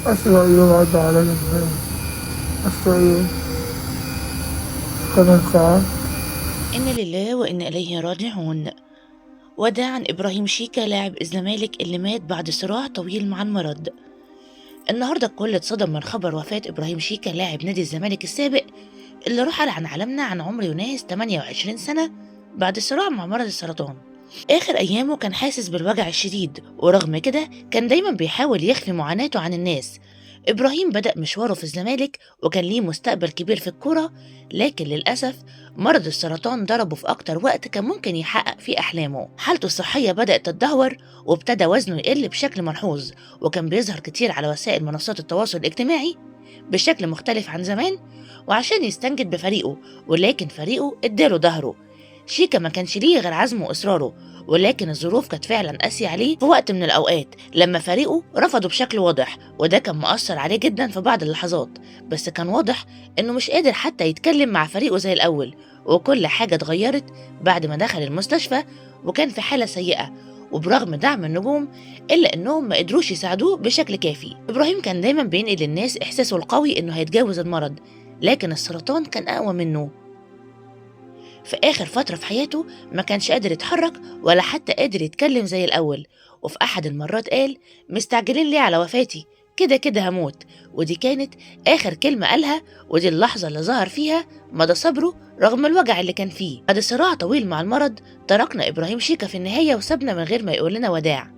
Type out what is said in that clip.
أسوأ يوم عدى عليا في حياتي. أسوأ يوم. 8 ساعات. إنا لله وإنا إليه راجعون. وداعا إبراهيم شيكا لاعب الزمالك اللي مات بعد صراع طويل مع المرض. النهارده الكل اتصدم من خبر وفاة إبراهيم شيكا لاعب نادي الزمالك السابق اللي رحل عن عالمنا عن عمر يناهز 28 سنة بعد صراع مع مرض السرطان. آخر أيامه كان حاسس بالوجع الشديد، ورغم كده كان دايما بيحاول يخفي معاناته عن الناس. إبراهيم بدأ مشواره في الزمالك وكان ليه مستقبل كبير في الكورة، لكن للأسف مرض السرطان ضربه في أكتر وقت كان ممكن يحقق فيه أحلامه. حالته الصحية بدأت تتدهور وابتدى وزنه يقل بشكل ملحوظ، وكان بيظهر كتير على وسائل منصات التواصل الاجتماعي بشكل مختلف عن زمان وعشان يستنجد بفريقه، ولكن فريقه اداله ظهره. شيكا ما كانش ليه غير عزمه وإصراره، ولكن الظروف كانت فعلا قاسية عليه في وقت من الأوقات لما فريقه رفضه بشكل واضح، وده كان مؤثر عليه جدا في بعض اللحظات. بس كان واضح إنه مش قادر حتى يتكلم مع فريقه زي الأول، وكل حاجة اتغيرت بعد ما دخل المستشفى وكان في حالة سيئة. وبرغم دعم النجوم إلا إنهم ما قدروش يساعدوه بشكل كافي. إبراهيم كان دايما بينقل للناس إحساسه القوي إنه هيتجاوز المرض، لكن السرطان كان أقوى منه. في آخر فترة في حياته ما كانش قادر يتحرك ولا حتى قادر يتكلم زي الأول، وفي أحد المرات قال: مستعجلين ليه على وفاتي؟ كده كده هموت. ودي كانت آخر كلمة قالها، ودي اللحظة اللي ظهر فيها مدى صبره رغم الوجع اللي كان فيه. بعد صراع طويل مع المرض تركنا إبراهيم شيكا في النهاية وسابنا من غير ما يقول لنا وداع.